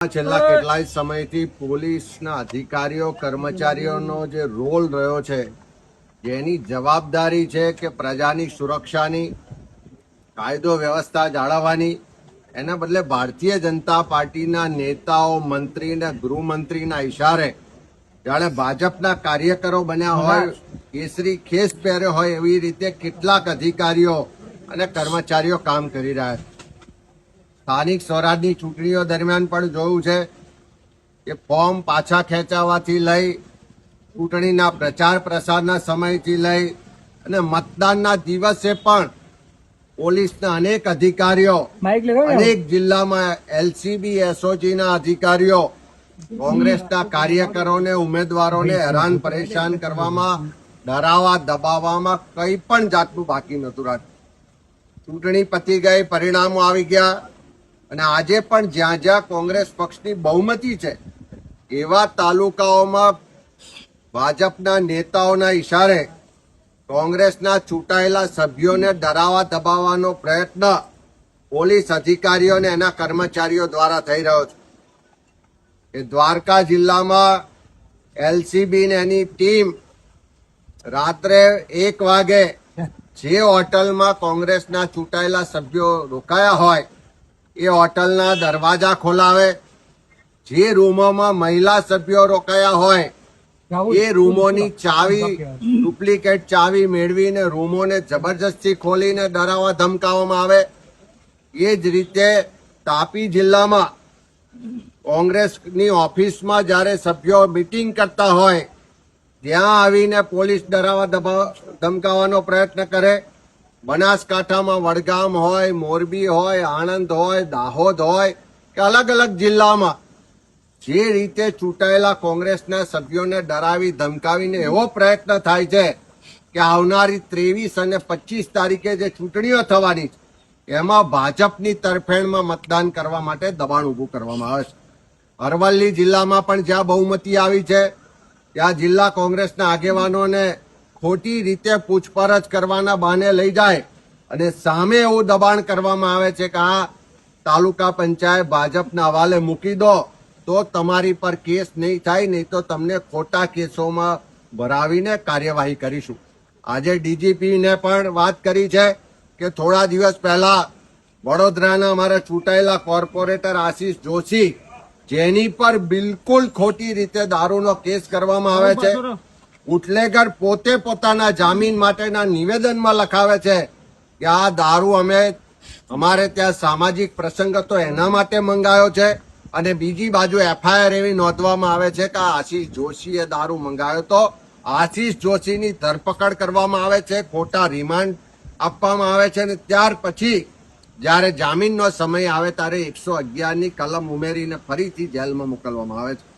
છેલ્લા કેટલાય સમયથી પોલીસના અધિકારીઓ કર્મચારીઓનો જે રોલ રહ્યો છે, જેની જવાબદારી છે કે પ્રજાની સુરક્ષાની, કાયદો વ્યવસ્થા જાળવવાની, એના બદલે ભારતીય જનતા પાર્ટીના નેતાઓ, મંત્રી અને ગૃહમંત્રીના ઇશારે જાણે ભાજપના કાર્યકરો બન્યા હોય, કેસરી ખેસ પહેર્યો હોય એવી રીતે કેટલાક અધિકારીઓ અને કર્મચારીઓ કામ કરી રહ્યા છે. સ્થાનિક સ્વરાજની ચૂંટણીઓ દરમિયાન પણ જોયું છે કે ફોર્મ પાછા ખેંચાવાથી લઈ, ચૂંટણીના પ્રચાર પ્રસારના સમયથી લઈ અને મતદાનના દિવસે પણ પોલીસના અનેક અધિકારીઓ, અનેક જિલ્લામાં એલસીબી, એસઓજીના અધિકારીઓ કોંગ્રેસના કાર્યકરોને, ઉમેદવારોને હેરાન પરેશાન કરવામાં, ડરાવવા દબાવવામાં કંઈ પણ જાતનું બાકી નહોતું રાખ્યું. ચૂંટણી પતી ગઈ, પરિણામો આવી ગયા અને આજે પણ જ્યાં જ્યાં કોંગ્રેસ પક્ષની બહુમતી છે એવા તાલુકાઓમાં ભાજપના નેતાઓના ઇશારે કોંગ્રેસના ચૂંટાયેલા સભ્યોને ડરાવવા દબાવવાનો પ્રયત્ન પોલીસ અધિકારીઓ અને એના કર્મચારીઓ દ્વારા થઈ રહ્યો છે. એ દ્વારકા જિલ્લામાં એલસીબી ને એની ટીમ રાત્રે 1 વાગે જે હોટલમાં કોંગ્રેસના ચૂંટાયેલા સભ્યો રોકાયા હોય એ હોટલના દરવાજા ખોલાવે, જે રૂમોમાં મહિલા સભ્યો રોકાયા હોય એ રૂમોની ચાવી, ડુપ્લિકેટ ચાવી મેળવીને રૂમોને જબરજસ્તી ખોલીને ડરાવવા ધમકાવવામાં આવે. એ જ રીતે તાપી જિલ્લામાં કોંગ્રેસની ઓફિસમાં જ્યારે સભ્યો મિટિંગ કરતા હોય ત્યાં આવીને પોલીસ ડરાવવા ધમકાવવાનો પ્રયત્ન કરે. બનાસકાંઠામાં વડગામ હોય, મોરબી હોય, આણંદ હોય, દાહોદ હોય કે અલગ અલગ જિલ્લામાં જે રીતે ચૂંટાયેલા કોંગ્રેસના સભ્યોને ડરાવી ધમકાવીને એવો પ્રયત્ન થાય છે કે આવનારી 23 અને 25 તારીખે જે ચૂંટણીઓ થવાની છે એમાં ભાજપની તરફેણમાં મતદાન કરવા માટે દબાણ ઊભું કરવામાં આવે છે. અરવલ્લી જિલ્લામાં પણ જ્યાં બહુમતી આવી છે ત્યાં જિલ્લા કોંગ્રેસના આગેવાનોને ખોટી રીતે પૂછપરછ કરવાના બહાને લઈ જાય અને સામે એવું દબાણ કરવામાં આવે છે કે આ તાલુકા પંચાયત ભાજપના હવાલે મૂકી દો તો તમારી પર કેસ નહીં થાય, નહીં તો તમને ખોટા કેસોમાં ભરાવીને કાર્યવાહી કરીશું. આજે ડીજીપીને પણ વાત કરી છે કે થોડા દિવસ પહેલા વડોદરાના અમારા ચૂંટાયેલા કોર્પોરેટર આશીષ જોશી, જેની પર બિલકુલ ખોટી રીતે દારૂનો કેસ કરવામાં આવે છે, બુટલેગર પોતે પોતાના જામીન માટેના નિવેદનમાં લખાવે છે કે આ દારૂ અમારે ત્યાં સામાજિક પ્રસંગ હતો એના માટે મંગાયો છે, અને બીજી બાજુ એફઆઈઆર એવી નોંધવામાં આવે છે કે આશીષ જોશીએ દારૂ મંગાવ્યો તો આશીષ જોશીની ધરપકડ કરવામાં આવે છે, ખોટા રિમાન્ડ આપવામાં આવે છે અને ત્યાર પછી જ્યારે જામીનનો સમય આવે ત્યારે 111ની કલમ ઉમેરીને ફરીથી જેલમાં મોકલવામાં આવે છે.